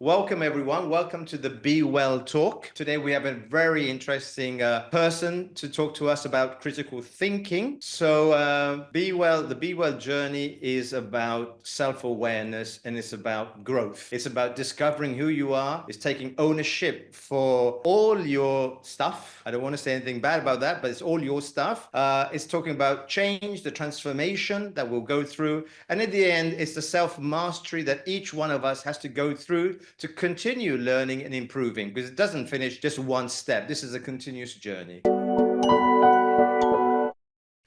Welcome, everyone. Welcome to the BEwell talk. Today, we have a very interesting person to talk to us about critical thinking. So BEwell, the BEwell journey is about self-awareness and it's about growth. It's about discovering who you are. It's taking ownership for all your stuff. I don't want to say anything bad about that, but it's all your stuff. It's talking about change, the transformation that we'll go through. And at the end, it's the self-mastery that each one of us has to go through to continue learning and improving, because it doesn't finish just one step. This is a continuous journey.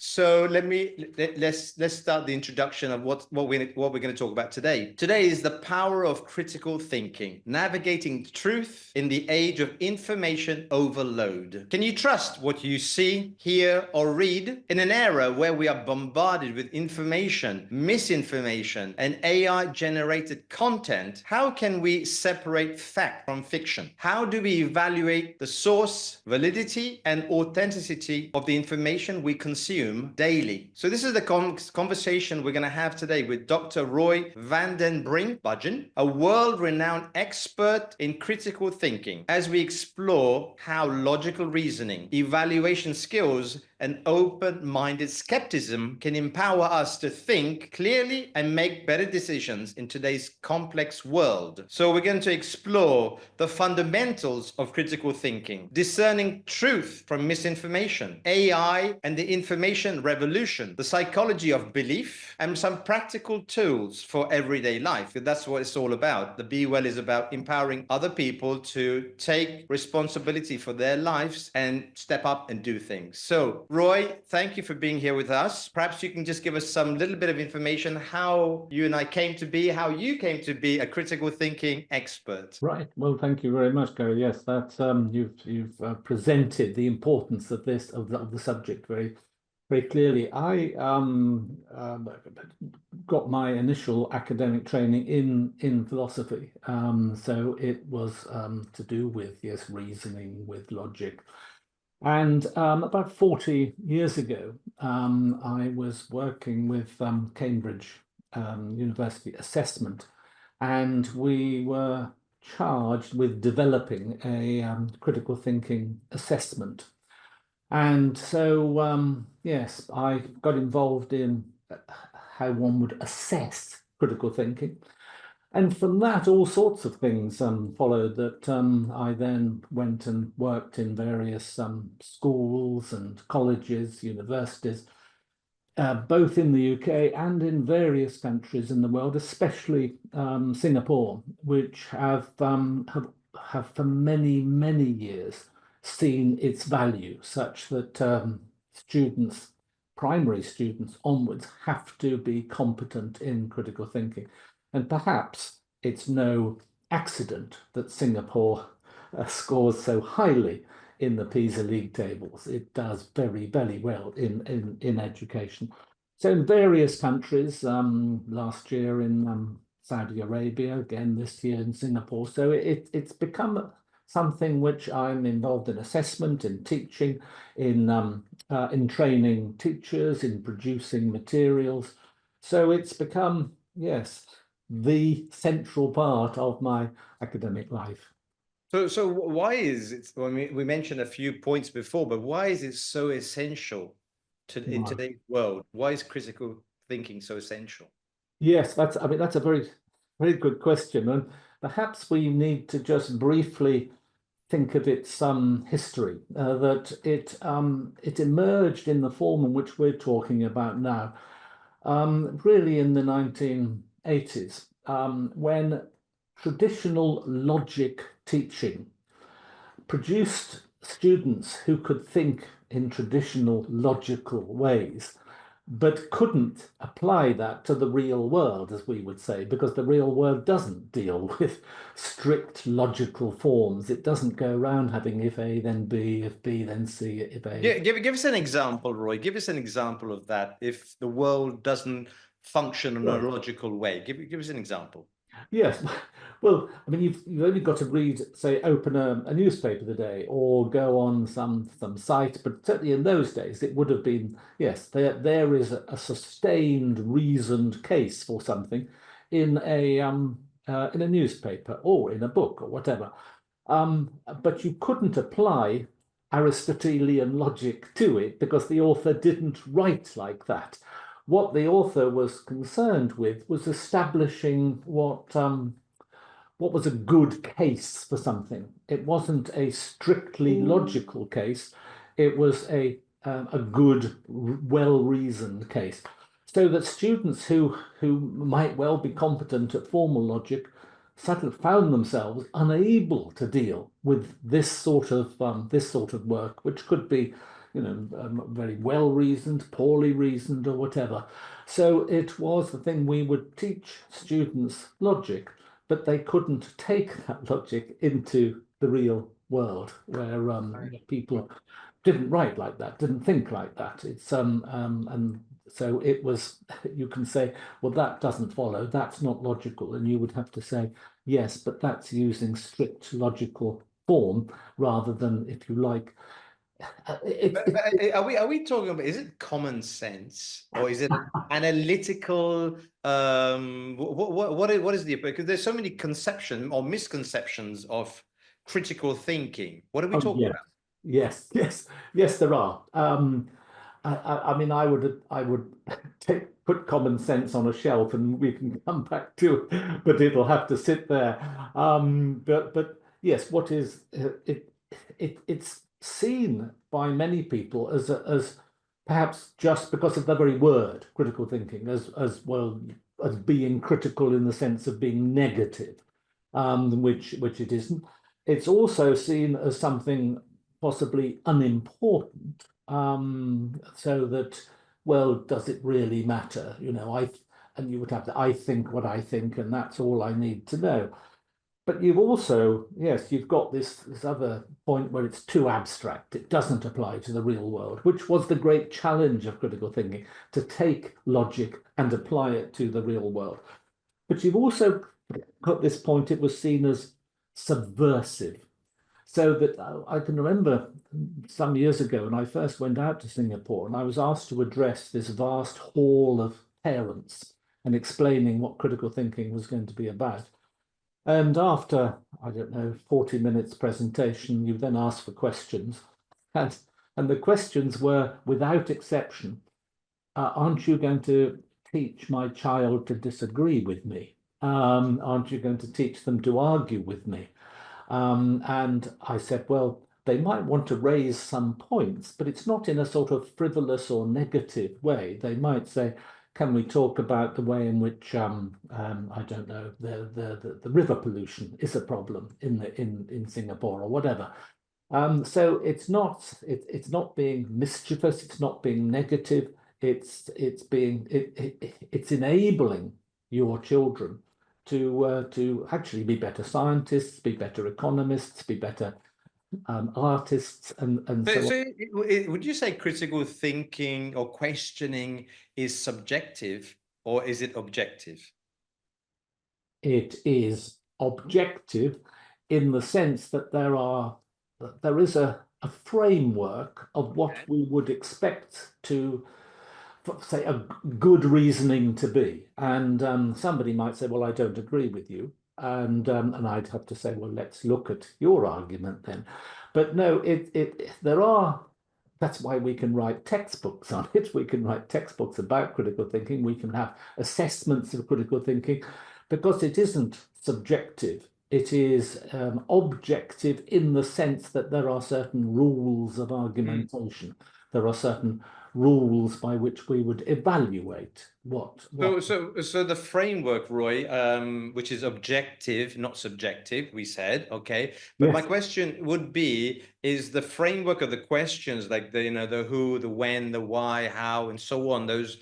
So let's start the introduction of what we're going to talk about today. Today is the power of critical thinking, navigating truth in the age of information overload. Can you trust what you see, hear, or read in an era where we are bombarded with information, misinformation, and AI-generated content? How can we separate fact from fiction? How do we evaluate the source, validity, and authenticity of the information we consume daily? So this is the conversation we're going to have today with Dr. Roy van den Brink-Budgen, a world-renowned expert in critical thinking, as we explore how logical reasoning, evaluation skills, and open-minded skepticism can empower us to think clearly and make better decisions in today's complex world. So we're going to explore the fundamentals of critical thinking, discerning truth from misinformation, AI and the information revolution, the psychology of belief, and some practical tools for everyday life. That's what it's all about. The BEwell is about empowering other people to take responsibility for their lives and step up and do things. So Roy, thank you for being here with us. Perhaps you can just give us some little bit of information how you and I came to be, how you came to be a critical thinking expert. Right. Well, thank you very much, Gary. Yes, that's you've presented the importance of this of the subject very clearly. I got my initial academic training in philosophy, so it was to do with reasoning, with logic. And about 40 years ago, I was working with Cambridge University Assessment, and we were charged with developing a critical thinking assessment. And so, yes, I got involved in how one would assess critical thinking. And from that, all sorts of things followed that I then went and worked in various schools and colleges, universities, both in the UK and in various countries in the world, especially Singapore, which have for many, many years seen its value, such that students, primary students onwards, have to be competent in critical thinking. And perhaps it's no accident that Singapore scores so highly in the PISA league tables. It does very, very well in education. So in various countries, last year in Saudi Arabia, again this year in Singapore. So it's become something which I'm involved in assessment, in teaching, in training teachers, in producing materials. So it's become, yes, the central part of my academic life. So why is it, I mean, we mentioned a few points before, but why is it so essential in today's world? Why is critical thinking so essential? Yes, that's a very, very good question. And perhaps we need to just briefly think of its history, that it emerged in the form in which we're talking about now, really in the 1980s, when traditional logic teaching produced students who could think in traditional logical ways, but couldn't apply that to the real world, as we would say, because the real world doesn't deal with strict logical forms. It doesn't go around having if A then B, if B then C, if A. Yeah, give us an example, Roy. Give us an example of that. If the world doesn't function in a logical way, give us an example. Yes, well, I mean, you've only got to read, say, open a newspaper today, or go on some site. But certainly in those days, it would have been, yes, there is a sustained, reasoned case for something in a in a newspaper or in a book or whatever. But you couldn't apply Aristotelian logic to it because the author didn't write like that. What the author was concerned with was establishing what was a good case for something. It wasn't a strictly logical case. It was a good, well-reasoned case. So that students who might well be competent at formal logic suddenly found themselves unable to deal with this sort of work, which could be, very well reasoned, poorly reasoned, or whatever. So it was the thing, we would teach students logic, but they couldn't take that logic into the real world where people didn't write like that, didn't think like that. It's and so it was, you can say, well, that doesn't follow, that's not logical. And you would have to say, yes, but that's using strict logical form rather than, if you like, are we talking about, is it common sense or is it analytical? What is the, because there's so many conceptions or misconceptions of critical thinking. What are we talking about? Yes, there are. I mean, I would put common sense on a shelf and we can come back to it, but it'll have to sit there. But yes, what is it's seen by many people as perhaps just because of the very word critical thinking, as well as being critical in the sense of being negative, which it isn't. It's also seen as something possibly unimportant, so that, well, does it really matter? And you would have to, I think what I think, and that's all I need to know. But you've also, yes, you've got this other point where it's too abstract. It doesn't apply to the real world, which was the great challenge of critical thinking, to take logic and apply it to the real world. But you've also got this point, it was seen as subversive. So that I can remember some years ago when I first went out to Singapore and I was asked to address this vast hall of parents and explaining what critical thinking was going to be about. And after, I don't know, 40 minutes presentation, you then ask for questions. And the questions were, without exception, aren't you going to teach my child to disagree with me? Aren't you going to teach them to argue with me? And I said, well, they might want to raise some points, but it's not in a sort of frivolous or negative way. They might say, can we talk about the way in which I don't know, the river pollution is a problem in Singapore or whatever. So it's not being mischievous, it's not being negative, it's enabling your children to actually be better scientists, be better economists, be better artists, and so So would you say critical thinking or questioning is subjective or is it objective? It is objective in the sense that there is a framework of what we would expect to, say, a good reasoning to be. And somebody might say, well, I don't agree with you. And I'd have to say, well, let's look at your argument then. But no, that's why we can write textbooks on it. We can write textbooks about critical thinking. We can have assessments of critical thinking because it isn't subjective. It is objective in the sense that there are certain rules of argumentation. There are certain rules by which we would evaluate what. So the framework, Roy, which is objective, not subjective, we said, okay. But yes, my question would be, is the framework of the questions, like the who, the when, the why, how, and so on, those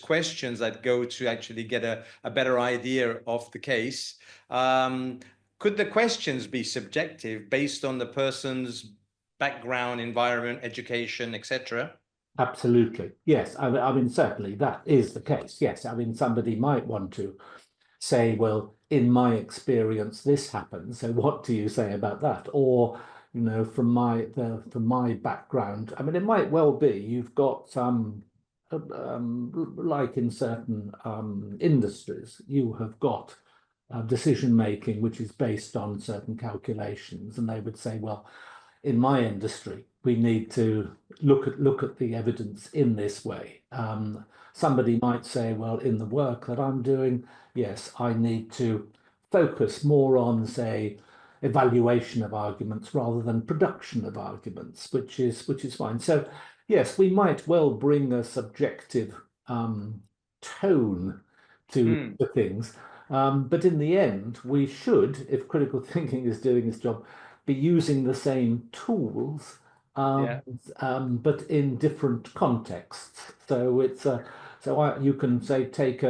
questions that go to actually get a better idea of the case, could the questions be subjective based on the person's background, environment, education, etc.? Absolutely. Yes. I mean, certainly that is the case. Yes. I mean, somebody might want to say, well, in my experience, this happened. So what do you say about that? Or, from my background, I mean, it might well be you've got some, like in certain industries, you have got decision making, which is based on certain calculations. And they would say, well, in my industry, we need to look at the evidence in this way. Somebody might say, well, in the work that I'm doing, yes, I need to focus more on, say, evaluation of arguments rather than production of arguments, which is fine. So yes, we might well bring a subjective tone to the things. But in the end, we should, if critical thinking is doing its job, be using the same tools, Yeah. but in different contexts. So you can say take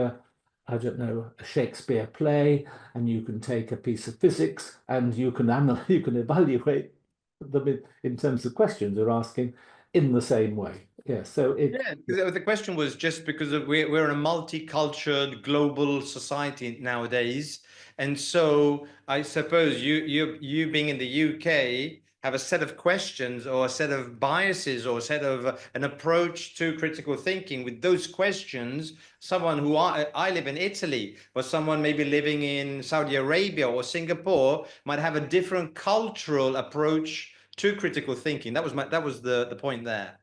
I don't know, a Shakespeare play, and you can take a piece of physics, and you can you can evaluate them in terms of questions they're asking in the same way. Yeah. So Yeah, the question was just because we're in a multicultural global society nowadays, and so I suppose you being in the UK have a set of questions or a set of biases or a set of an approach to critical thinking. With those questions, someone who I live in Italy, or someone maybe living in Saudi Arabia or Singapore might have a different cultural approach to critical thinking. That was the point there.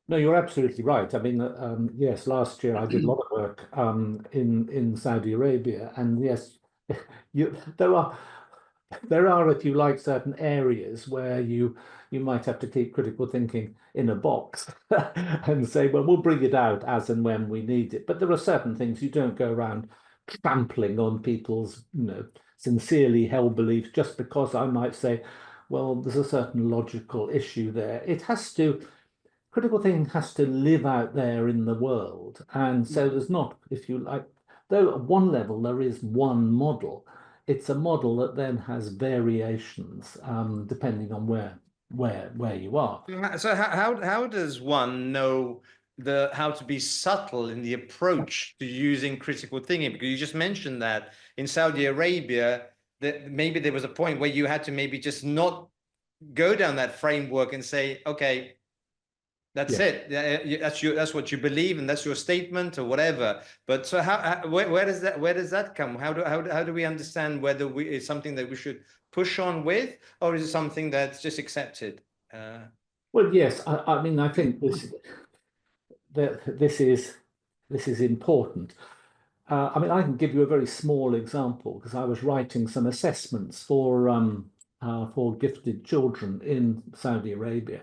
No, you're absolutely right. I mean, yes, last year I did a lot of work in Saudi Arabia, and yes, you there are, if you like, certain areas where you might have to keep critical thinking in a box and say, well, we'll bring it out as and when we need it. But there are certain things you don't go around trampling on people's, sincerely held beliefs just because I might say, well, there's a certain logical issue there. Critical thinking has to live out there in the world. And so there's not, if you like, though at one level there is one model, it's a model that then has variations depending on where you are. So how does one know how to be subtle in the approach to using critical thinking? Because you just mentioned that in Saudi Arabia, that maybe there was a point where you had to maybe just not go down that framework and say, okay, that's it. That's what you believe, and that's your statement or whatever. But so where does that come? How do we understand whether it's something that we should push on with, or is it something that's just accepted? Well, yes, I mean, I think this is important. I mean, I can give you a very small example because I was writing some assessments for gifted children in Saudi Arabia,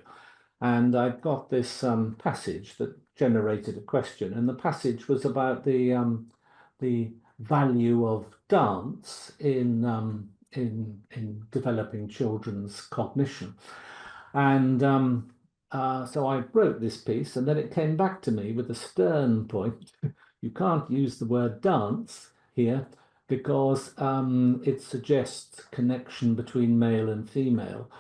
and I got this passage that generated a question, and the passage was about the value of dance in developing children's cognition. And so I wrote this piece, and then it came back to me with a stern point. You can't use the word dance here because it suggests connection between male and female.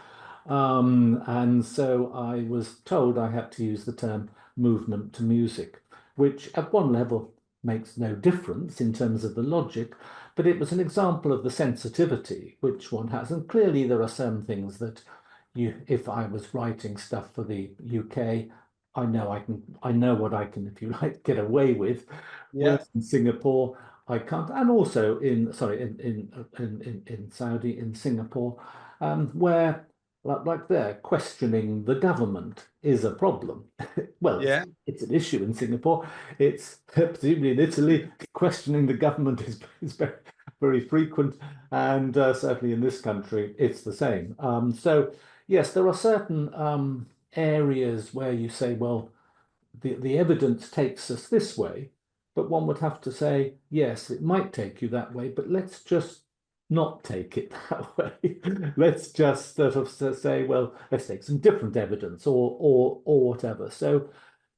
And so I was told I had to use the term movement to music, which at one level makes no difference in terms of the logic, but it was an example of the sensitivity which one has. And clearly there are some things that if I was writing stuff for the UK, I know what I can, if you like, get away with. Whereas in Singapore, I can't. And also in Saudi, in Singapore, where like there, questioning the government is a problem. Well, it's an issue in Singapore. It's presumably in Italy, questioning the government is very, very frequent, and certainly in this country, it's the same. So yes, there are certain areas where you say, well, the evidence takes us this way, but one would have to say, yes, it might take you that way, but let's just not take it that way. Let's just sort of say, well, let's take some different evidence or whatever. So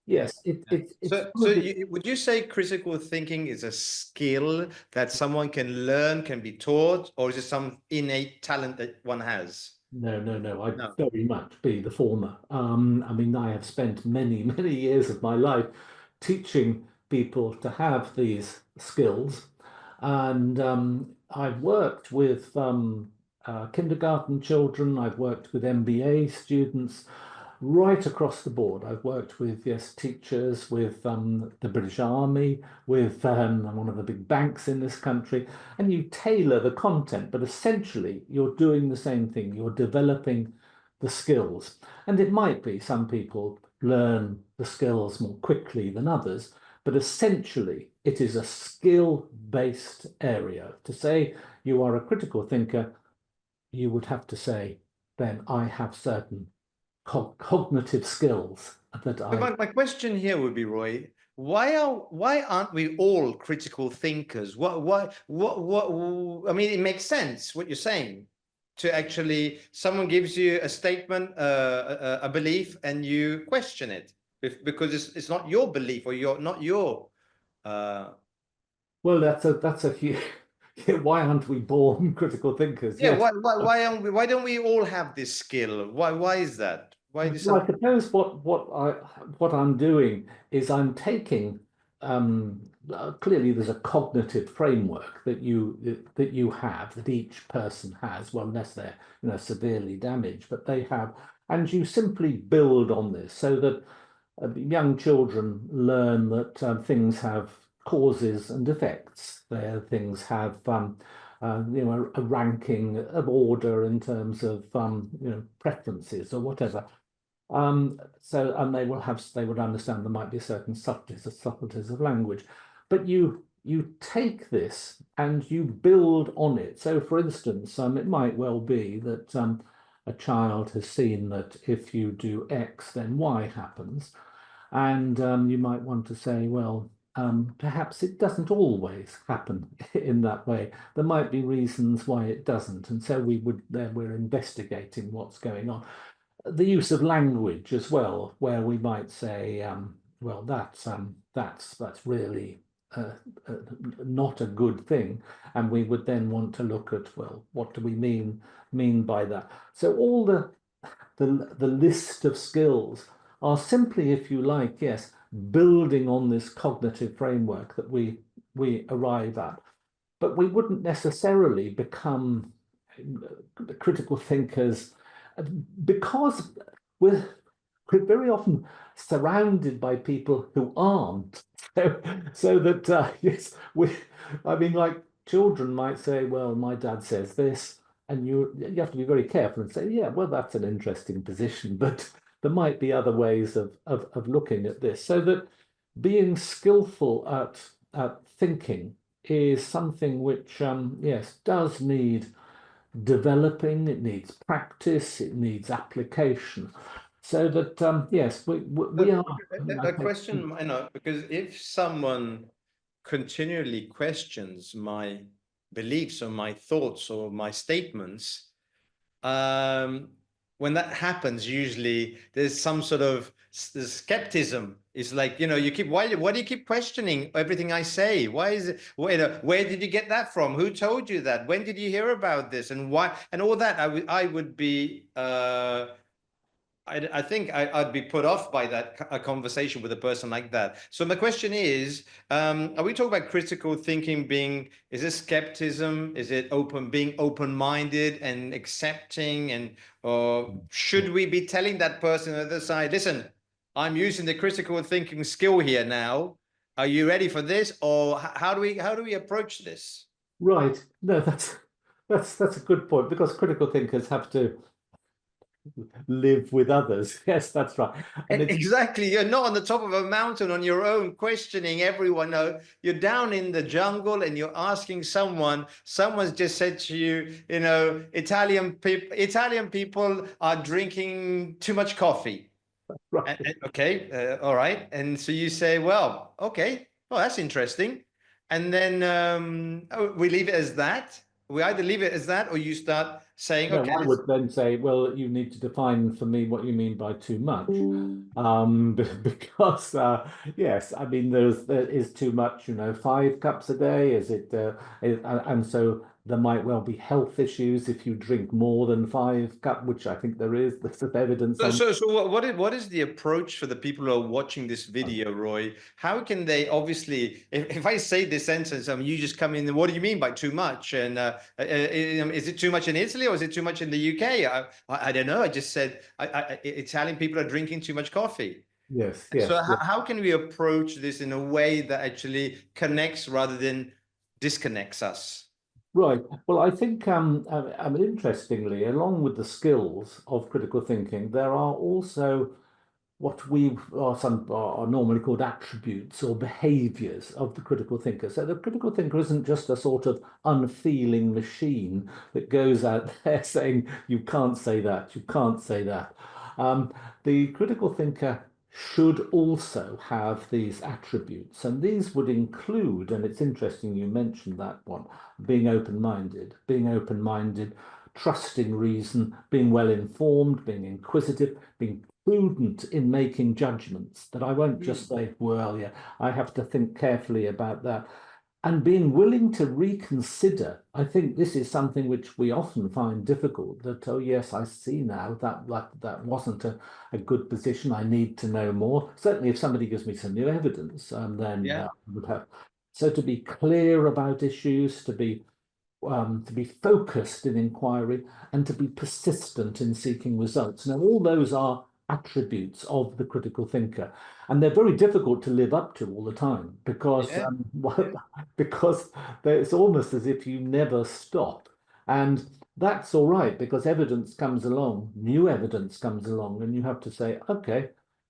yes, would you say critical thinking is a skill that someone can learn, can be taught, or is it some innate talent that one has? No. I'd very much be the former. I mean, I have spent many, many years of my life teaching people to have these skills, and I've worked with kindergarten children. I've worked with MBA students. right across the board. I've worked with, yes, teachers, with the British Army, with one of the big banks in this country, and you tailor the content, but essentially you're doing the same thing. You're developing the skills. And it might be some people learn the skills more quickly than others, but essentially it is a skill-based area. To say you are a critical thinker, you would have to say, then I have certain cognitive skills that But I. my question here would be, Roy, why aren't we all critical thinkers? What I mean, it makes sense what you're saying. To actually, someone gives you a statement, a belief, and you question it because it's not your belief or not your. Uh, Well, that's a huge. Why aren't we born critical thinkers? yeah, Yes. why don't we all have this skill? Why is that? Why is Well, some? I suppose what I'm doing is I'm taking clearly there's a cognitive framework that you have, that each person has, well, unless they're severely damaged, but they have, and you simply build on this so that young children learn that things have causes and effects. Things have a ranking of order in terms of preferences or whatever. And they would understand there might be certain subtleties of language, but you take this and you build on it. So, for instance, it might well be that a child has seen that if you do X, then Y happens, and you might want to say, well, perhaps it doesn't always happen in that way. There might be reasons why it doesn't, and so we're investigating what's going on. The use of language as well, where we might say, well, that's really uh, not a good thing, and we would then want to look at, well, what do we mean by that? So all the list of skills are simply, if you like, yes, building on this cognitive framework that we arrive at, but we wouldn't necessarily become critical thinkers because we're very often surrounded by people who aren't. So that yes, I mean, like children might say, "Well, my dad says this," and you have to be very careful and say, "Yeah, well, that's an interesting position," but there might be other ways of looking at this. So that being skillful at thinking is something which, yes, does need developing, it needs practice, it needs application. So that, yes, we are. I A think, question, because if someone continually questions my beliefs or my thoughts or my statements, um, when that happens, usually there's some sort of skepticism. It's like, you keep, why do you keep questioning everything I say? Why is it, where did you get that from? Who told you that? When did you hear about this? And why? And all that, I would be, I think I'd be put off by a conversation with a person like that. So my question is, are we talking about critical thinking is it skepticism? Is it being open-minded and accepting? Or should we be telling that person on the other side, listen, I'm using the critical thinking skill here now. Are you ready for this? Or how do we approach this? right. No, that's a good point, because critical thinkers have to live with others. Yes, that's right. And it's Exactly. You're not on the top of a mountain on your own, questioning everyone. No, you're down in the jungle and you're asking someone's just said to you, Italian people are drinking too much coffee. right. Okay, all right. And so you say, well, okay, well, that's interesting. And then we leave it as that. We either leave it as that or you start saying, No, okay, I would then say, well, you need to define for me what you mean by too much. Because yes, I mean there is too much, 5 cups a day. Is it? And so There might well be health issues if you drink more than 5 cups, which I think there is. There's evidence So, on. what is the approach for the people who are watching this video, Roy? How can they obviously, if I say this sentence, you just come in, what do you mean by too much? And is it too much in Italy or is it too much in the UK? I don't know. I just said Italian people are drinking too much coffee. Yes, So yes, yes. how can we approach this in a way that actually connects rather than disconnects us? Right. Well, I think, I mean, interestingly, along with the skills of critical thinking, there are also what we are normally called attributes or behaviors of the critical thinker. So the critical thinker isn't just a sort of unfeeling machine that goes out there saying, you can't say that, you can't say that. The critical thinker should also have these attributes, and these would include, and it's interesting you mentioned that one, being open-minded, trusting reason, being well informed, being inquisitive, being prudent in making judgments, that I won't just say, well, yeah, I have to think carefully about that. And being willing to reconsider. I think this is something which we often find difficult, that, oh, yes, I see now that wasn't a good position. I need to know more. Certainly, if somebody gives me some new evidence, then Yeah. I would have. So to be clear about issues, to be focused in inquiry, and to be persistent in seeking results. Now, all those are attributes of the critical thinker, and they're very difficult to live up to all the time because Yeah. because it's almost as if you never stop. And that's all right because evidence comes along, new evidence comes along, and you have to say, okay,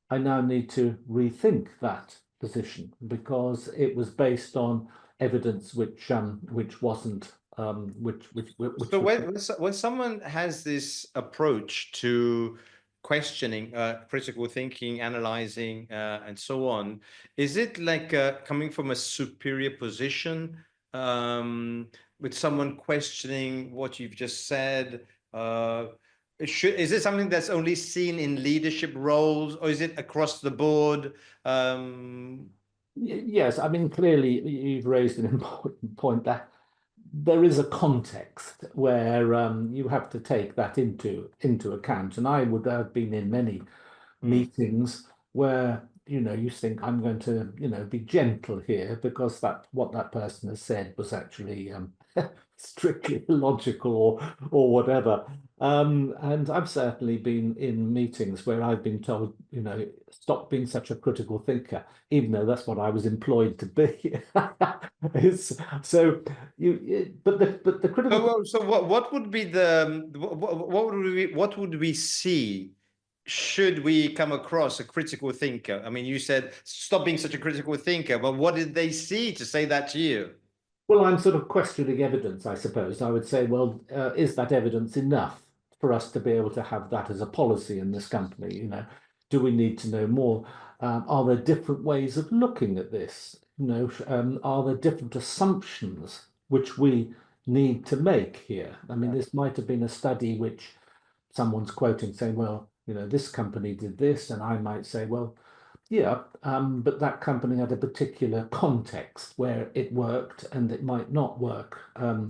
I now need to rethink that position because it was based on evidence which wasn't which So was. when someone has this approach to questioning, critical thinking, analyzing, and so on, is it like coming from a superior position, with someone questioning what you've just said? Is it something that's only seen in leadership roles, or is it across the board? Yes, I mean, clearly you've raised an important point that there is a context where you have to take that into account. And I would have been in many meetings where, you think I'm going to, be gentle here because what that person has said was actually strictly illogical or whatever. And I've certainly been in meetings where I've been told, stop being such a critical thinker, even though that's what I was employed to be. So but the critical. So what would be the what would we see should we come across a critical thinker? I mean, you said stop being such a critical thinker, but what did they see to say that to you? Well, I'm sort of questioning evidence, I suppose. I would say, well, is that evidence enough for us to be able to have that as a policy in this company? Do we need to know more? Are there different ways of looking at this? Are there different assumptions which we need to make here? I mean, this might have been a study which someone's quoting saying, well, this company did this, and I might say, well, yeah, but that company had a particular context where it worked and it might not work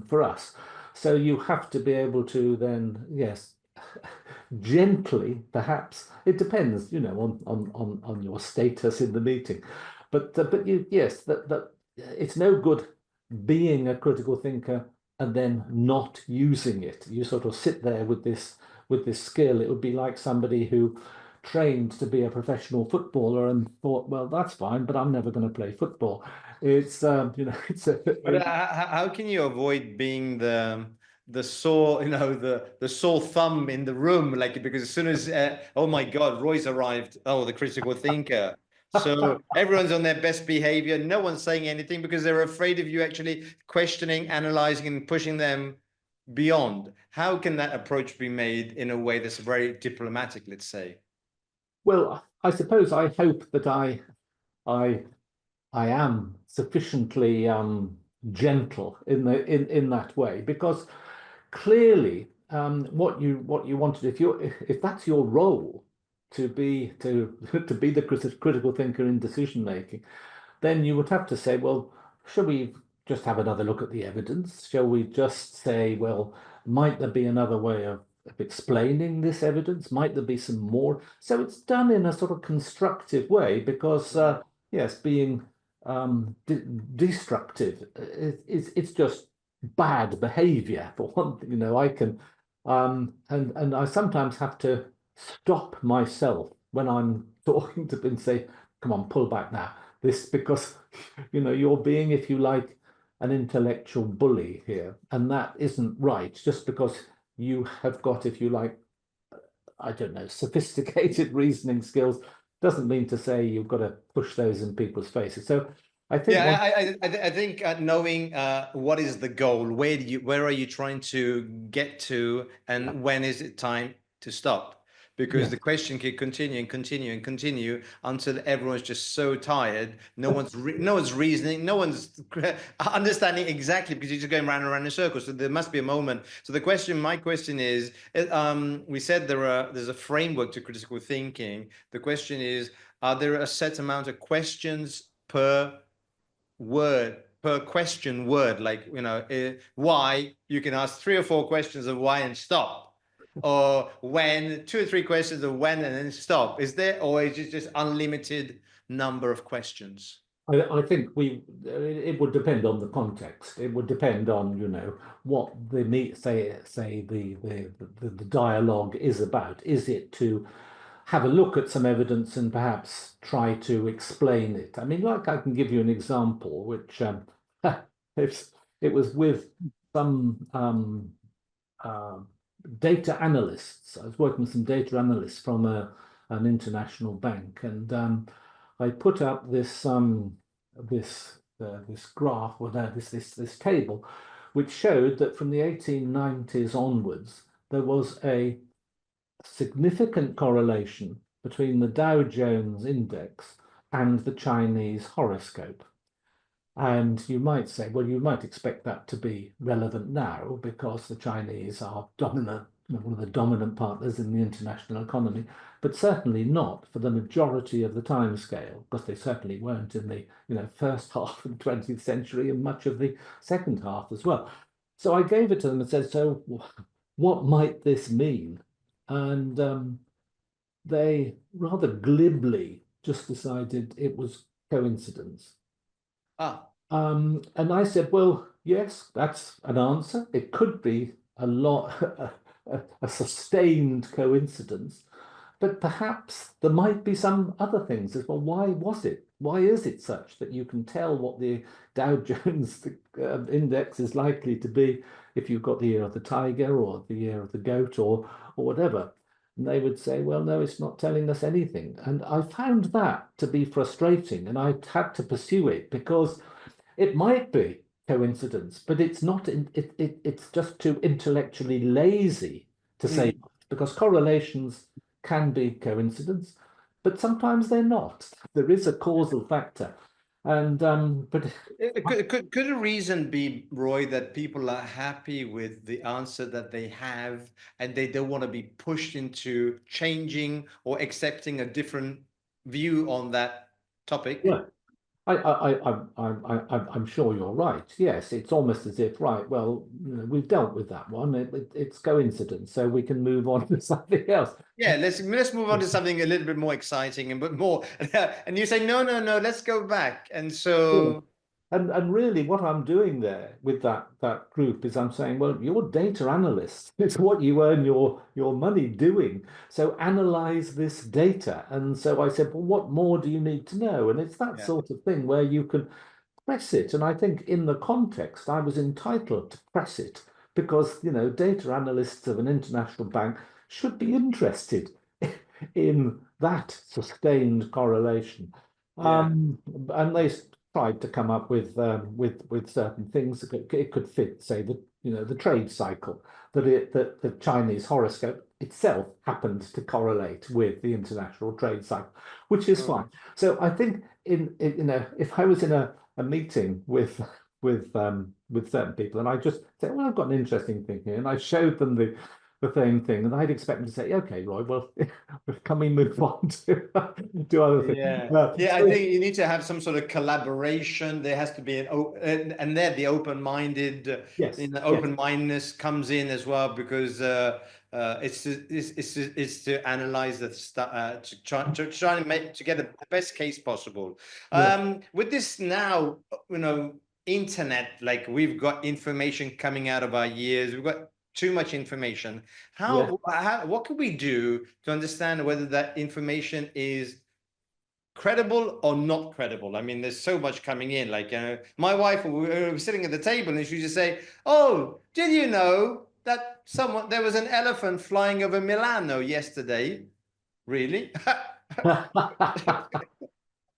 for us. So you have to be able to then, yes, gently, perhaps. It depends, on your status in the meeting. Yes, that it's no good being a critical thinker and then not using it. You sort of sit there with this skill. It would be like somebody who trained to be a professional footballer and thought, well, that's fine, but I'm never going to play football. It's it's But how can you avoid being the sore, the sore thumb in the room? Like, because as soon as oh my God, Roy's arrived. Oh, the critical thinker. So everyone's on their best behavior. No one's saying anything because they're afraid of you actually questioning, analyzing, and pushing them beyond. How can that approach be made in a way that's very diplomatic, let's say? well, I suppose I hope that I I am sufficiently gentle in that way because clearly what you wanted, if that's your role to be to be the critical thinker in decision making, then you would have to say, well, should we just have another look at the evidence? Shall we just say, well, might there be another way of explaining this evidence? Might there be some more? So it's done in a sort of constructive way because, yes, being destructive, it's just bad behavior for one thing. I can, and I sometimes have to stop myself when I'm talking to them and say, come on, pull back now. This because, you're being, if you like, an intellectual bully here, and that isn't right. Just because you have got, if you like, I don't know, sophisticated reasoning skills, doesn't mean to say you've got to push those in people's faces. So I think, I think knowing what is the goal, where are you trying to get to, and when is it time to stop? Because the question can continue and continue and continue until everyone's just so tired. No one's reasoning, no one's understanding exactly, because you're just going round and round in circles. So there must be a moment. So my question is, we said there's a framework to critical thinking. The question is, are there a set amount of questions per question word, like why? You can ask 3 or 4 questions of why and stop, or when, 2 or 3 questions of when and then stop. Is there, or is it just unlimited number of questions? I think it would depend on the context. It would depend on, what the the dialogue is about. Is it to have a look at some evidence and perhaps try to explain it? I mean, like, I can give you an example, which it was with some data analysts. I was working with some data analysts from an international bank, and I put up this this graph, or this table, which showed that from the 1890s onwards there was a significant correlation between the Dow Jones index and the Chinese horoscope. And you might say, well, you might expect that to be relevant now because the Chinese are dominant, one of the dominant partners in the international economy, but certainly not for the majority of the timescale, because they certainly weren't in the first half of the 20th century and much of the second half as well. So I gave it to them and said, so what might this mean? And they rather glibly just decided it was coincidence. And I said, well, yes, that's an answer. It could be a sustained coincidence, but perhaps there might be some other things as well. Why was it? Why is it such that you can tell what the Dow Jones index is likely to be if you've got the year of the tiger or the year of the goat or whatever? And they would say, well, no, it's not telling us anything. And I found that to be frustrating, and I had to pursue it because it might be coincidence, but it's not. It's just too intellectually lazy to say, because correlations can be coincidence, but sometimes they're not. There is a causal factor. And but could a reason be, Roy, that people are happy with the answer that they have and they don't want to be pushed into changing or accepting a different view on that topic? yeah, I'm sure you're right. Yes, it's almost as if, right, well, we've dealt with that one. It's coincidence, so we can move on to something else. Yeah, let's move on to something a little bit more exciting and but more. And you say, no, let's go back. And so, and really, what I'm doing there with that group is I'm saying, well, you're data analysts. It's what you earn your money doing. So analyze this data. And so I said, well, what more do you need to know? And it's that sort of thing where you can press it. And I think in the context, I was entitled to press it because, data analysts of an international bank should be interested in that sustained correlation. And they tried to come up with certain things. It could fit, say, the trade cycle, that the Chinese horoscope itself happened to correlate with the international trade cycle, which is fine. So I think if I was in a meeting with certain people and I just said, well, I've got an interesting thing here, and I showed them the same thing. And I'd expect them to say, okay, Roy, well, can we move on to other things? Yeah. Yeah, I So think you need to have some sort of collaboration. There has to be and there the open-minded, yes, yes, open-mindedness comes in as well, because it's to analyze the stuff, to try and make to get the best case possible. yes. With this now, internet, like we've got information coming out of our ears, we've got too much information. Yeah. What can we do to understand whether that information is credible or not credible? I mean, there's so much coming in. Like, my wife, we were sitting at the table, and she just say, "Oh, did you know that there was an elephant flying over Milano yesterday?" Really?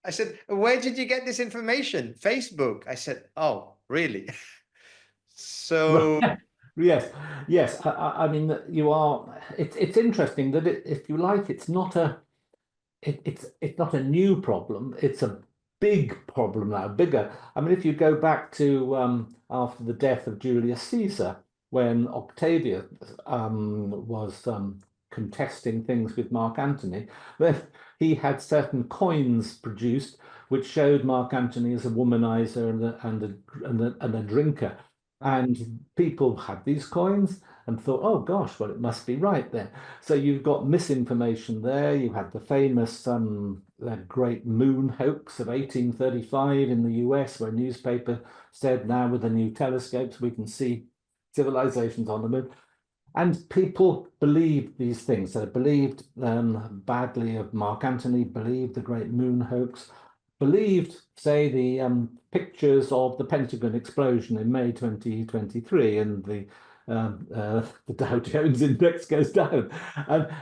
I said, "Where did you get this information?" "Facebook." I said, "Oh, really?" So, Right. Yes, yes. I mean, you are. It's interesting that if you like, it's not it's not a new problem. It's a big problem now, bigger. I mean, if you go back to after the death of Julius Caesar, when Octavius was contesting things with Mark Antony, then he had certain coins produced which showed Mark Antony as a womanizer and a drinker. And people had these coins and thought, oh gosh, well, it must be right then. So you've got misinformation there. You had the famous that great moon hoax of 1835 in the US, where a newspaper said now with the new telescopes we can see civilizations on the moon. And people believed these things. They believed badly of Mark Antony, believed the great moon hoax, believed, say, the pictures of the Pentagon explosion in May 2023, and the Dow Jones index goes down.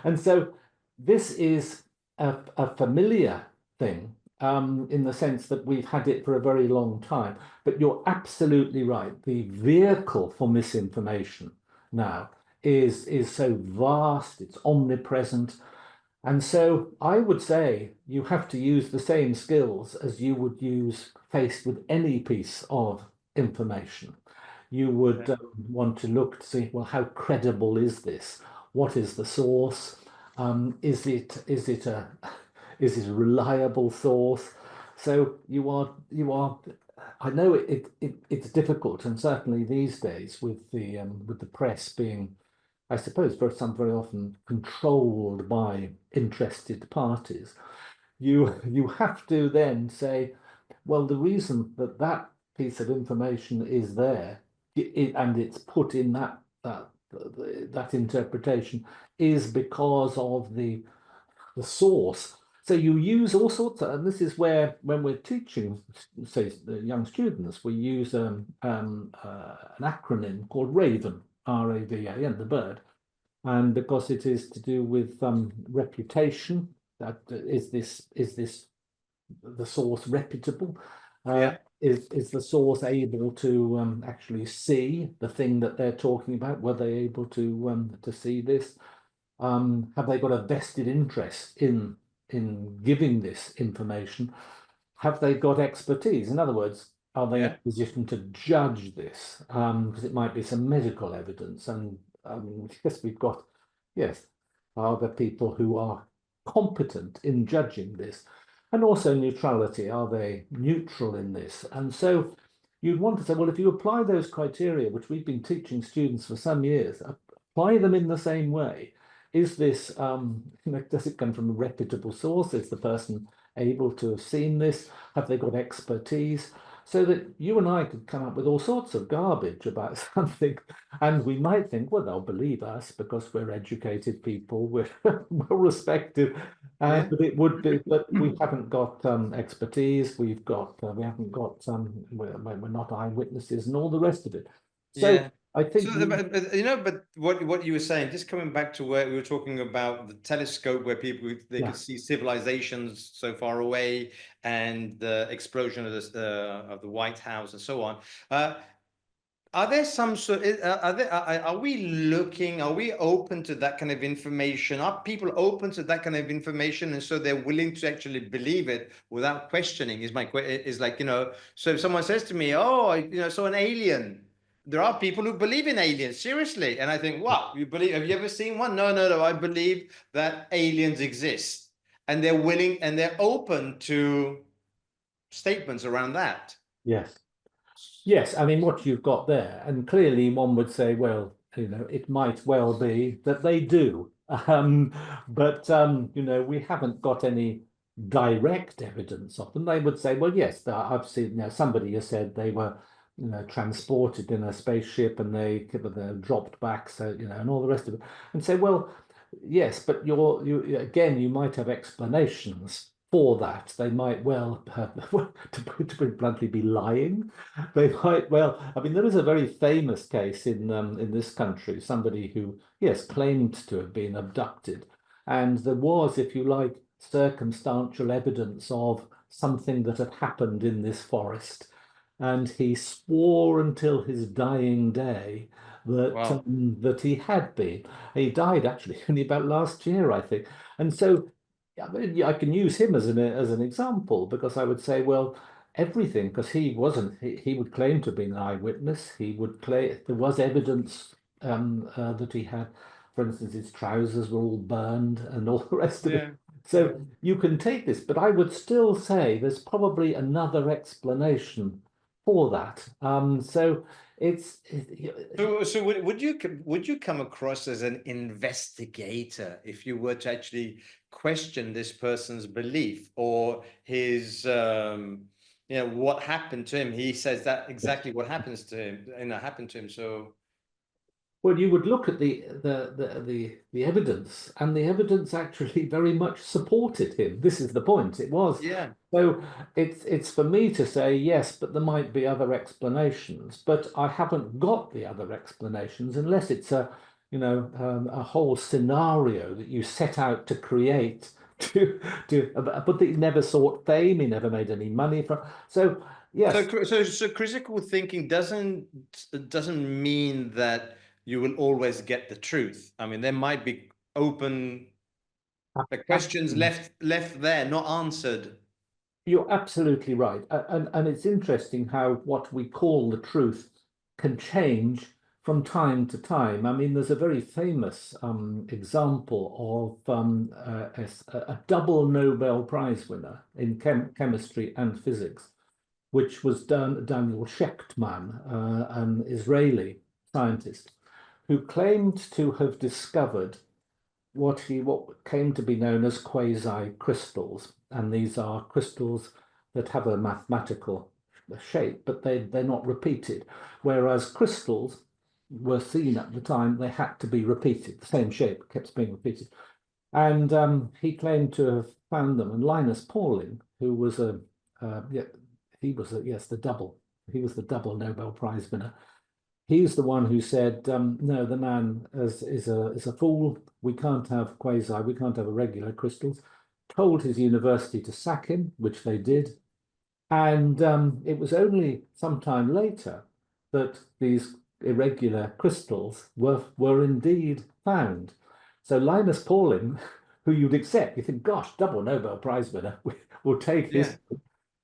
And so this is a familiar thing in the sense that we've had it for a very long time. But you're absolutely right. The vehicle for misinformation now is so vast, it's omnipresent. And so I would say you have to use the same skills as you would use faced with any piece of information. You would want to look to see, well, how credible is this? What is the source? Is it a reliable source? So you are. I know it's difficult, and certainly these days with the press being, I suppose, very often controlled by interested parties, you have to then say, well, the reason that that piece of information is there and it's put in that interpretation is because of the source. So you use all sorts of, and this is where when we're teaching, say, the young students, we use an acronym called RAVEN, RAVA, the bird. And because it is to do with reputation, that is this the source reputable? yeah. Is the source able to actually see the thing that they're talking about? Were they able to see this? Have they got a vested interest in giving this information? Have they got expertise? In other words, are they in Yeah. a position to judge this? Because it might be some medical evidence, and yes, we've got, yes, are there people who are competent in judging this? And also neutrality, are they neutral in this? And so you'd want to say, well, if you apply those criteria, which we've been teaching students for some years, apply them in the same way. Is this, does it come from a reputable source? Is the person able to have seen this? Have they got expertise? So that you and I could come up with all sorts of garbage about something, and we might think, well, they'll believe us because we're educated people, we're well respected, Yeah. but it would be, but we haven't got expertise. We haven't got we're not eyewitnesses and all the rest of it. So Yeah. I So, think we, but what you were saying, just coming back to where we were talking about the telescope, where people they yeah. could see civilizations so far away, and the explosion of the White House and so on. Are there some sort? Are we looking? Are we open to that kind of information? Are people open to that kind of information, and so they're willing to actually believe it without questioning? Is like, So if someone says to me, "Oh, I saw an alien," there are people who believe in aliens, seriously. And I think, wow, you believe, have you ever seen one? No, no, no. I believe that aliens exist, and they're willing and they're open to statements around that. Yes. Yes, I mean, what you've got there, and clearly one would say, well, it might well be that they do. But we haven't got any direct evidence of them. They would say, well, yes, I've seen, somebody has said they were, transported in a spaceship and they're dropped back, so, and all the rest of it. And say, well, yes, but you might have explanations for that. They might well, to put it bluntly, be lying. They might well. I mean, there is a very famous case in this country. Somebody who, yes, claimed to have been abducted, and there was, if you like, circumstantial evidence of something that had happened in this forest, and he swore until his dying day that Wow. that he had been. He died actually only about last year, I think, and so. I mean, I can use him as an example, because I would say, well, everything, because he wasn't, he would claim to be an eyewitness. He would claim there was evidence that he had, for instance, his trousers were all burned and all the rest of it. Yeah. So you can take this, but I would still say there's probably another explanation for that. So it's So would you come across as an investigator if you were to actually question this person's belief or his what happened to him? He says that exactly what happens to him, happened to him. So well, you would look at the evidence, and the evidence actually very much supported him. This is the point. It was. yeah. So it's for me to say yes, but there might be other explanations. But I haven't got the other explanations unless it's a whole scenario that you set out to create but he never sought fame. He never made any money from. So yes. So critical thinking doesn't mean that you will always get the truth. I mean, there might be open the questions left there, not answered. You're absolutely right. And it's interesting how what we call the truth can change from time to time. I mean, there's a very famous example of a double Nobel Prize winner in chemistry and physics, which was Daniel Shechtman, an Israeli scientist, who claimed to have discovered what came to be known as quasi-crystals. And these are crystals that have a mathematical shape, but they're not repeated. Whereas crystals were seen at the time, they had to be repeated. The same shape kept being repeated. And he claimed to have found them. And Linus Pauling, who was the double Nobel Prize winner. He's the one who said, no, the man is a fool. We can't have we can't have irregular crystals. Told his university to sack him, which they did. And it was only some time later that these irregular crystals were indeed found. So Linus Pauling, who you'd accept, you think, gosh, double Nobel Prize winner, we'll take this.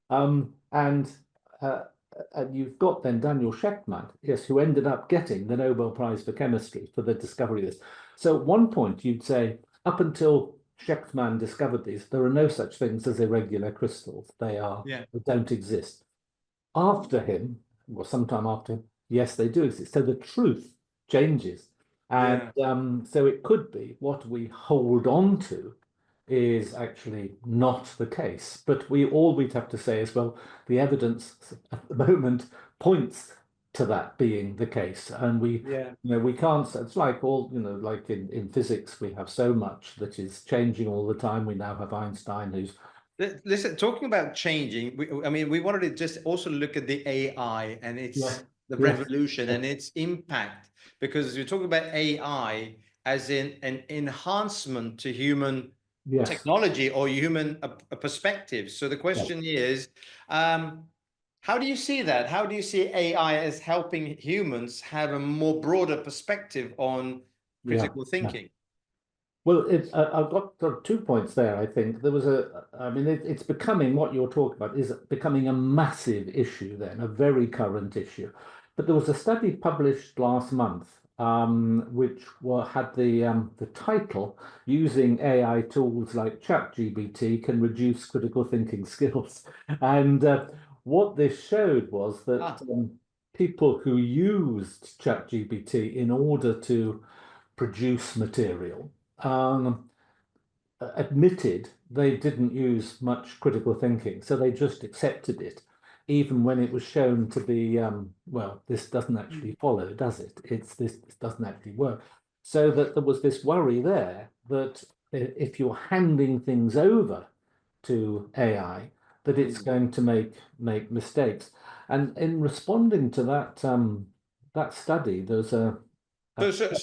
And you've got then Daniel Shechtman, yes, who ended up getting the Nobel Prize for chemistry for the discovery of this. So at one point you'd say, up until Shechtman discovered these, there are no such things as irregular crystals. They don't exist. After him, or sometime after him, yes, they do exist. So the truth changes. And so it could be what we hold on to is actually not the case. But all we'd have to say is, well, the evidence at the moment points to that being the case. And we can't, it's like like in physics, we have so much that is changing all the time. We now have Einstein who's. Listen, talking about changing, we wanted to just also look at the AI and its the revolution and its impact, because you're talking about AI as in an enhancement to human technology or human perspective. So the question is, how do you see that? How do you see AI as helping humans have a more broader perspective on critical thinking? Well, I've got 2 points there. I think there was it's becoming, what you're talking about is becoming a massive issue then, a very current issue. But there was a study published last month, which had the title "Using AI Tools like ChatGPT Can Reduce Critical Thinking Skills." And what this showed was that people who used ChatGPT in order to produce material admitted they didn't use much critical thinking, so they just accepted it, even when it was shown to be, well, this doesn't actually follow, does it? This doesn't actually work. So that there was this worry there that if you're handing things over to AI, that it's going to make mistakes. And in responding to that study, there's So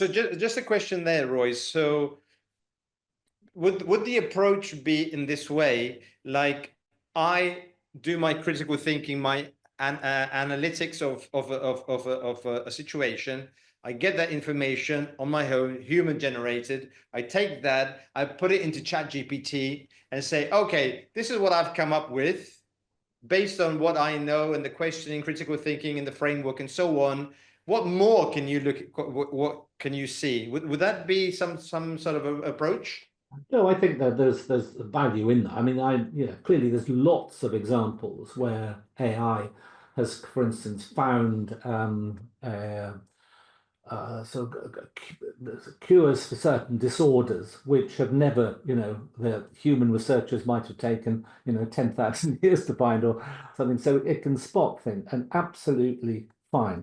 just a question there, Roy. So would the approach be in this way, like I do my critical thinking, my analytics of a situation, I get that information on my own, human generated, I take that, I put it into ChatGPT and say, okay, this is what I've come up with based on what I know and the questioning, critical thinking and the framework and so on. What more can you look at? What can you see? Would that be some sort of approach? No, I think that there's value in that. I mean, clearly there's lots of examples where AI has, for instance, found cures for certain disorders which have never, the human researchers might have taken, 10,000 years to find or something. So it can spot things and absolutely fine.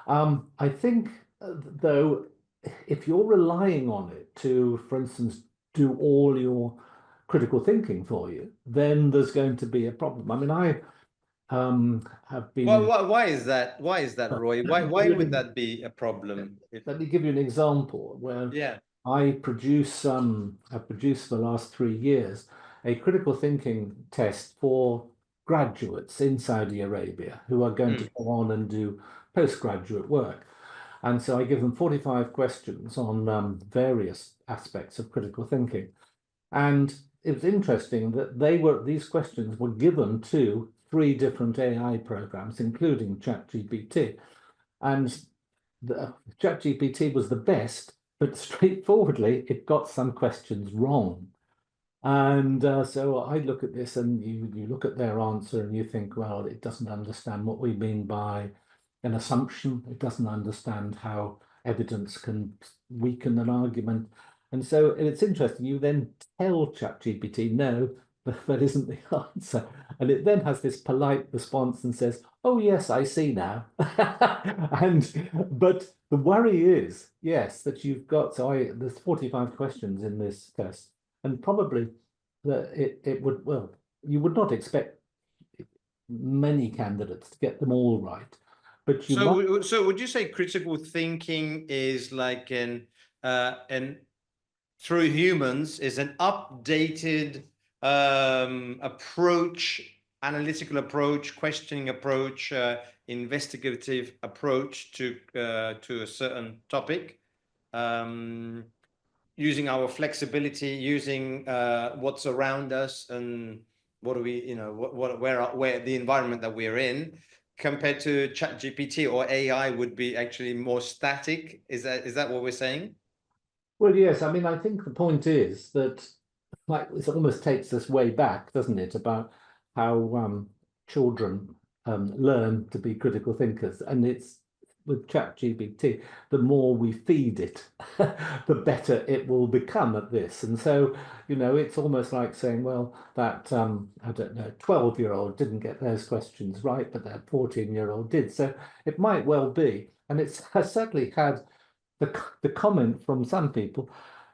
I think, though, if you're relying on it to, for instance, do all your critical thinking for you, then there's going to be a problem. I mean, I have been. Well, why is that? Why is that, Roy? Why would that be a problem? Let me give you an example where I've produced for the last 3 years a critical thinking test for graduates in Saudi Arabia who are going to go on and do postgraduate work. And so I give them 45 questions on various aspects of critical thinking. And it was interesting that these questions were given to 3 different AI programs, including ChatGPT. And the ChatGPT was the best, but straightforwardly, it got some questions wrong. And so I look at this and you look at their answer and you think, well, it doesn't understand what we mean by an assumption. It doesn't understand how evidence can weaken an argument. And so it's interesting, you then tell ChatGPT, no, that isn't the answer. And it then has this polite response and says, oh, yes, I see now. But the worry is, yes, that you've got, there's 45 questions in this test. And probably that it would, well, you would not expect many candidates to get them all right. But you so would you say critical thinking is like an through humans is an updated approach, analytical approach, questioning approach, investigative approach to a certain topic, using our flexibility, using what's around us and what do we, where the environment that we're in, compared to ChatGPT or AI would be actually more static. Is that what we're saying? Well, yes. I mean, I think the point is that, like, this almost takes us way back, doesn't it, about how children learn to be critical thinkers, and it's with ChatGPT, the more we feed it, the better it will become at this. And so, it's almost like saying, well, that, I don't know, 12-year-old didn't get those questions right, but that 14-year-old did. So it might well be. And has certainly had the comment from some people,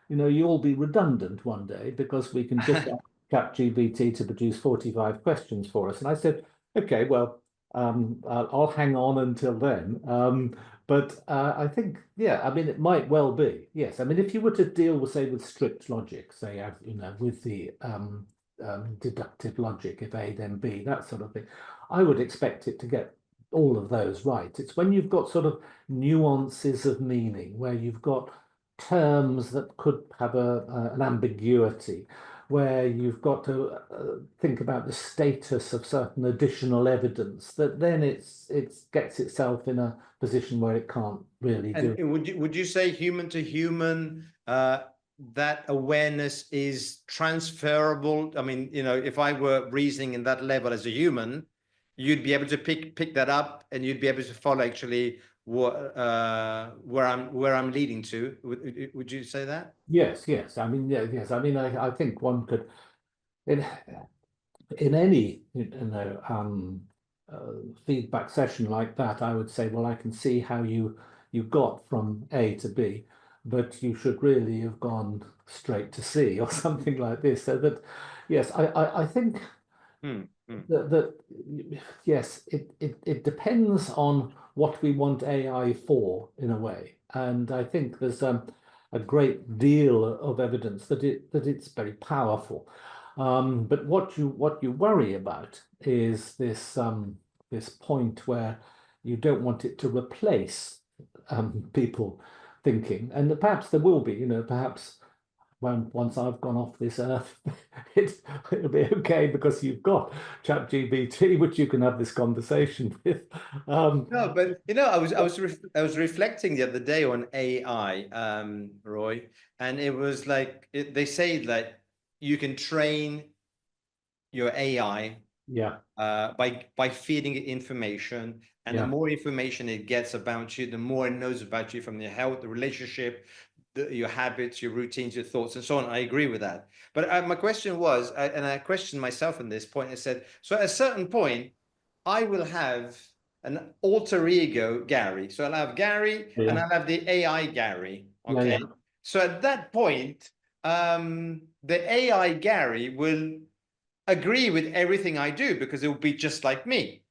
you'll be redundant one day because we can just ask ChatGPT to produce 45 questions for us. And I said, okay, well, I'll hang on until then. But I think, I mean, it might well be. Yes. I mean, if you were to deal with, say, with strict logic, say, with the deductive logic, if A, then B, that sort of thing, I would expect it to get all of those right. It's when you've got sort of nuances of meaning, where you've got terms that could have an ambiguity, where you've got to think about the status of certain additional evidence, that then it gets itself in a position where it can't really do it. And would you say human to human, that awareness is transferable? I mean, you know, if I were reasoning in that level as a human, you'd be able to pick that up, and you'd be able to follow actually what where I'm leading to. Would you say that? Yes, yes. I mean, yeah, yes. I mean, I think one could in any feedback session like that, I would say, well, I can see how you got from A to B, but you should really have gone straight to C or something like this. So that, yes, I think that yes, it depends on what we want AI for, in a way, and I think there's a great deal of evidence that it's very powerful. But what you worry about is this this point where you don't want it to replace people thinking, and perhaps there will be, you know, perhaps once I've gone off this earth, it'll be okay because you've got ChatGPT, which you can have this conversation with. No, but you know, I was reflecting the other day on AI, Roy, and it was like they say that you can train your AI Yeah, by feeding it information, and the yeah, more information it gets about you, the more it knows about you, from your health, the relationship, your habits, your routines, your thoughts, and so on. I agree with that. But my question was, and I questioned myself on this point. I said, so at a certain point, I will have an alter ego Gary. So I'll have Gary, and yeah, I'll have the AI Gary. yeah, yeah. Okay. So at that point, the AI Gary will agree with everything I do, because it will be just like me,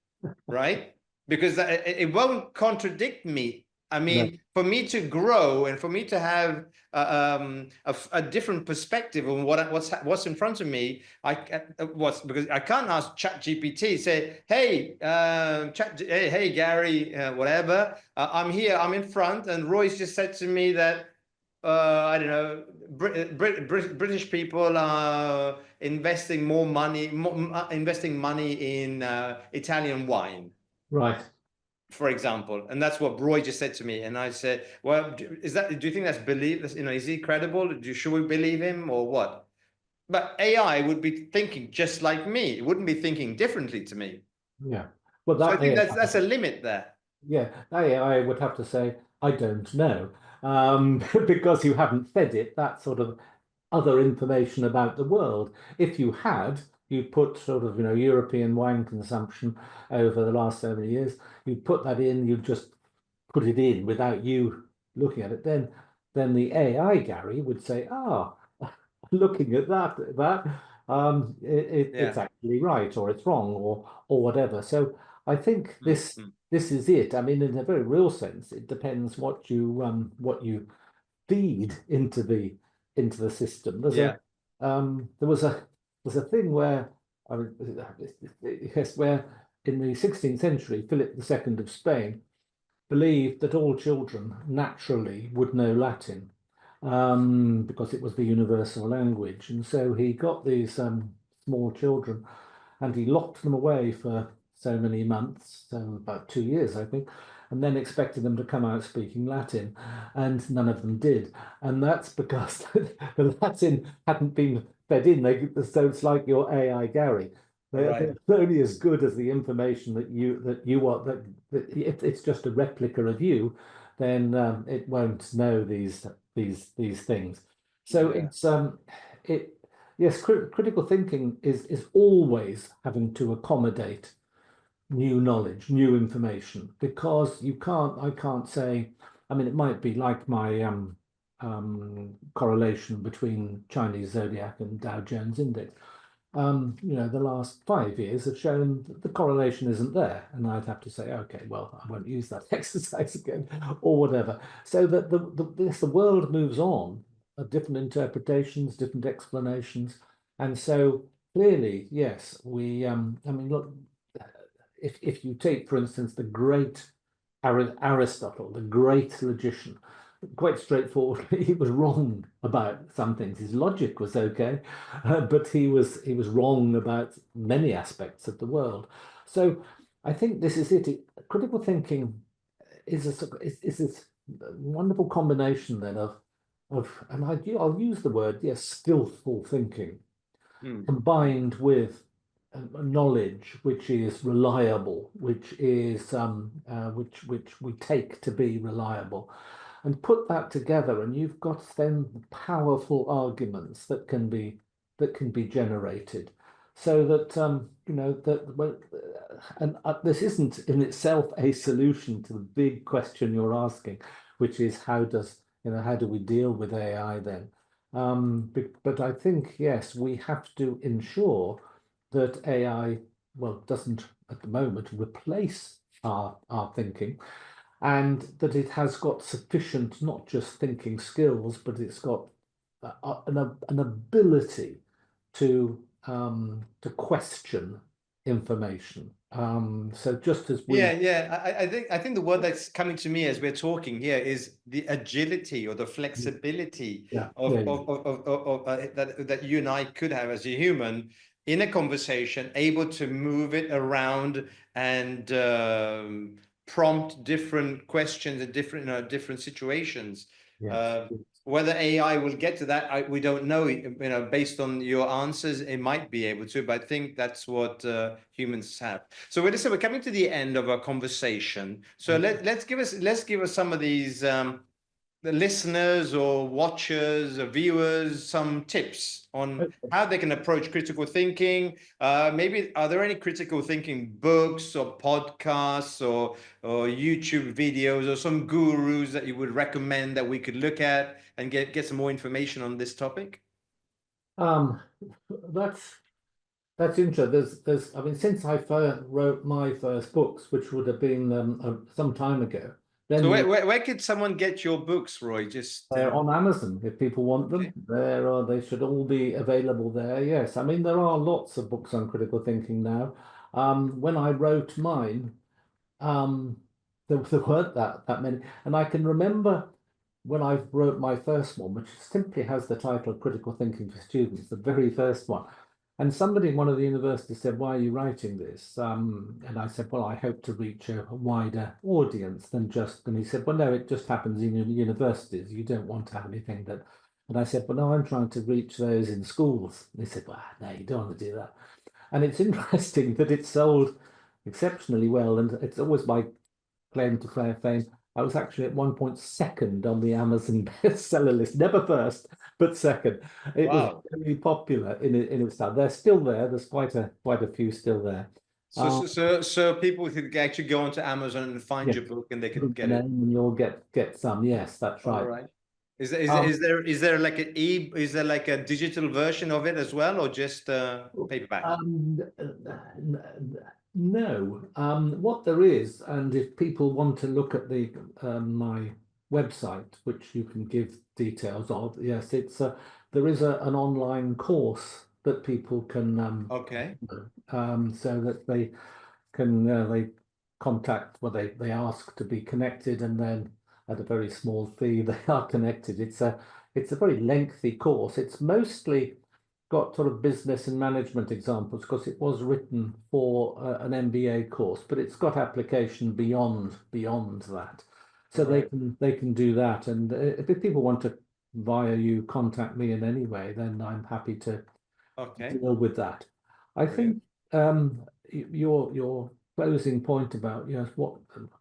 right? Because it won't contradict me. I No, mean, for me to grow and for me to have a different perspective on what's in front of me, because I can't ask ChatGPT, say, hey, hey Gary, whatever, I'm here, I'm in front, and Roy's just said to me that I don't know, British people are investing more money, investing money in Italian wine, right. for example. And that's what Roy just said to me. And I said, well, do you think that's you know, is he credible? Should we believe him or what? But AI would be thinking just like me. It wouldn't be thinking differently to me. Yeah. Well, So I that think AI, that's a limit there. yeah, that AI would have to say, I don't know, because you haven't fed it that sort of other information about the world. If you had, you put sort of, you know, European wine consumption over the last so many years, you put that in, you just put it in without you looking at it, then the AI Gary would say, ah, looking at it's Yeah. actually right, or it's wrong, or whatever. So I think Mm, mm. this is it. I mean, in a very real sense, it depends what you feed into the system. Yeah. There was a thing where I mean, yes, where in the 16th century, Philip II of Spain believed that all children naturally would know Latin, because it was the universal language. And so he got these small children and he locked them away for so many months, so about 2 years, I think, and then expected them to come out speaking Latin, and none of them did. And that's because the Latin hadn't been fed in. So it's like your AI Gary. Right. They're only as good as the information that you are. That if it's just a replica of you, then it won't know these things. So Yeah. it yes, critical thinking is always having to accommodate new knowledge, new information, because I can't say, I mean, it might be like my correlation between Chinese zodiac and Dow Jones index. You know, the last 5 years have shown that the correlation isn't there. And I'd have to say, okay, well, I won't use that exercise again or whatever. So that the world moves on, different interpretations, different explanations. And so clearly, yes, I mean, look, if you take, for instance, the great Aristotle, the great logician, quite straightforwardly, he was wrong about some things. His logic was okay, but he was wrong about many aspects of the world. So I think this is it. Critical thinking is this wonderful combination then and I'll use the word, yes, skillful thinking Hmm. combined with knowledge which is reliable, which we take to be reliable, and put that together, and you've got then powerful arguments that can be generated, so that this isn't in itself a solution to the big question you're asking, which is how do we deal with AI then? But I think, yes, we have to ensure that AI, well, doesn't at the moment replace our thinking, and that it has got sufficient, not just thinking skills, but it's got an ability to question information. So just as we, Yeah. I think the word that's coming to me as we're talking here is the agility or the flexibility yeah, of yeah, that you and I could have as a human in a conversation, able to move it around and prompt different questions in different situations. yes. Uh, Whether AI will get to that, we don't know. Based on your answers, it might be able to, but I think that's what humans have. So we're coming to the end of our conversation. So let's give us some of these the listeners or watchers or viewers some tips on how they can approach critical thinking. Maybe are there any critical thinking books or podcasts or YouTube videos or some gurus that you would recommend that we could look at and get some more information on this topic? Um, that's That's interesting. I mean, since I first wrote my first books, which would have been some time ago, then So where could someone get your books, Roy? Just they're on Amazon if people want them. okay. They should all be available there. Yes, I mean, there are lots of books on critical thinking now. When I wrote mine, um, there weren't that many, and I can remember when I wrote my first one, which simply has the title Critical Thinking for Students, the very first one. And somebody in one of the universities said, "Why are you writing this?" And I said, "Well, I hope to reach a wider audience than just." And he said, "Well, no, it just happens in universities. You don't want to have anything that." And I said, "Well, no, I'm trying to reach those in schools." And he said, "Well, no, you don't want to do that." And it's interesting that it's sold exceptionally well, and it's always my claim to fame. I was actually at one point second on the Amazon bestseller list, never first, but second. It was Wow. very popular in its time. They're still there. There's quite a few still there. So, so, so, so people could actually go onto Amazon and find Yes, your book and they put could the get it. name and you'll get some. Yes, that's All right. right. Is there, is, Um, is there like is there like a digital version of it as well, or just paperback? no. What there is, and if people want to look at the my website, which you can give details of, yes, there is an online course that people can Okay. so that they contact, well, they ask to be connected, and then at a very small fee they are connected. It's a very lengthy course. It's mostly got sort of business and management examples because it was written for an MBA course, but it's got application beyond that. So they Right. can do that. And if people want to via you contact me in any way, then I'm happy to Okay. deal with that. I think Brilliant. your closing point about, yes, what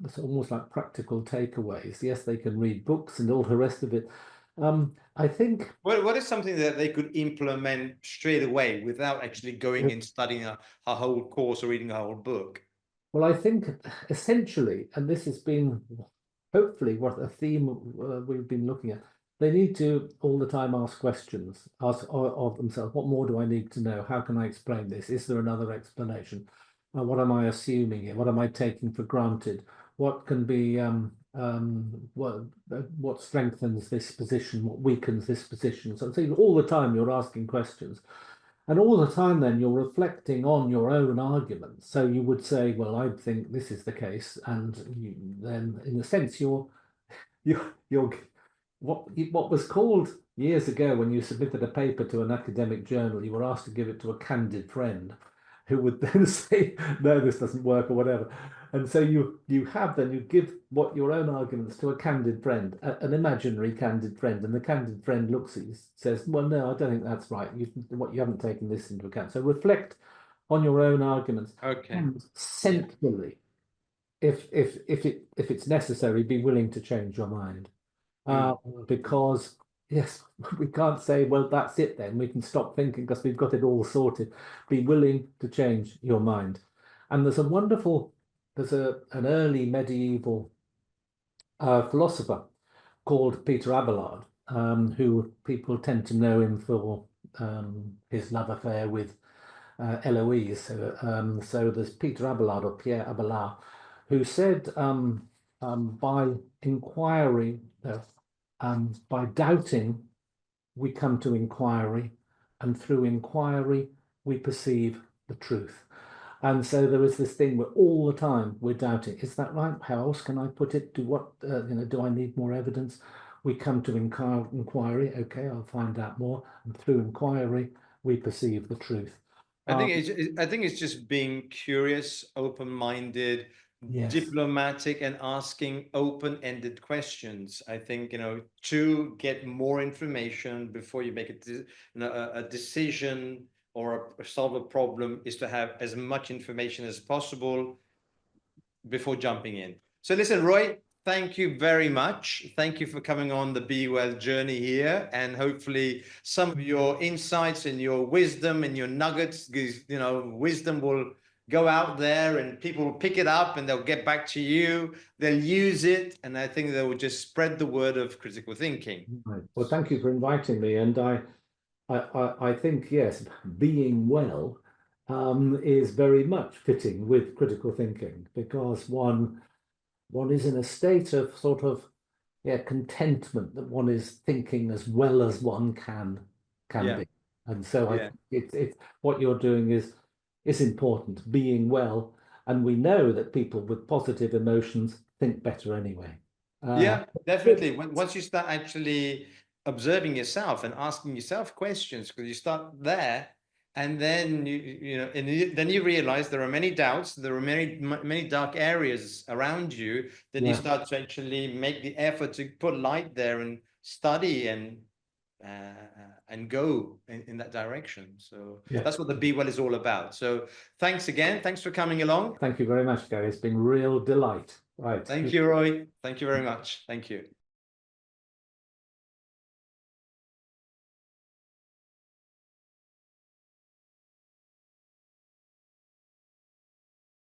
it's almost like practical takeaways. Yes, they can read books and all the rest of it. I think What is something that they could implement straight away without actually going and studying a whole course or reading a whole book? well, I think essentially, and this has been hopefully what a theme we've been looking at. They need to all the time ask questions, ask of themselves, what more do I need to know? How can I explain this? Is there another explanation? What am I assuming here? What am I taking for granted? What can be what strengthens this position? What weakens this position? So all the time you're asking questions. And all the time, then you're reflecting on your own arguments. So you would say, "Well, I think this is the case," and then, in a sense, you're what was called years ago, when you submitted a paper to an academic journal, you were asked to give it to a candid friend who would then say, no, this doesn't work, or whatever. And so you give what your own arguments to a candid friend, an imaginary candid friend, and the candid friend looks at you, says, well, no, I don't think that's right. You haven't taken this into account. So reflect on your own arguments. Okay. And centrally, if it's necessary, be willing to change your mind. Because yes, we can't say, well, that's it then, we can stop thinking because we've got it all sorted. Be willing to change your mind. And there's an early medieval philosopher called Peter Abelard, who people tend to know him for his love affair with Eloise. So there's Peter Abelard, or Pierre Abelard, who said by inquiry, by doubting, we come to inquiry, and through inquiry, we perceive the truth. And so there is this thing where all the time we're doubting, is that right? How else can I put it? Do I need more evidence? We come to inquiry, okay, I'll find out more. And through inquiry, we perceive the truth. I think it's just being curious, open-minded, yes, diplomatic, and asking open-ended questions. I think, to get more information before you make a decision or solve a problem, is to have as much information as possible before jumping in. So listen, Roy, thank you very much. Thank you for coming on the BEwell journey here, and hopefully some of your insights and your wisdom and your nuggets, wisdom will go out there and people will pick it up and they'll get back to you. They'll use it, and I think they will just spread the word of critical thinking. Right. Well, thank you for inviting me. And I think, yes, being well is very much fitting with critical thinking, because one is in a state of sort of contentment that one is thinking as well as one can be. And so I think it's what you're doing is important, being well. And we know that people with positive emotions think better anyway. Yeah, definitely. Once you start actually observing yourself and asking yourself questions, because you start there, and then then you realize there are many doubts, there are many dark areas around you. Then you start to actually make the effort to put light there and study and go in that direction. So that's what the BEwell is all about. So thanks again. Thanks for coming along. Thank you very much, Gary. It's been real delight. Right. Thank you, Roy. Thank you very much. Thank you.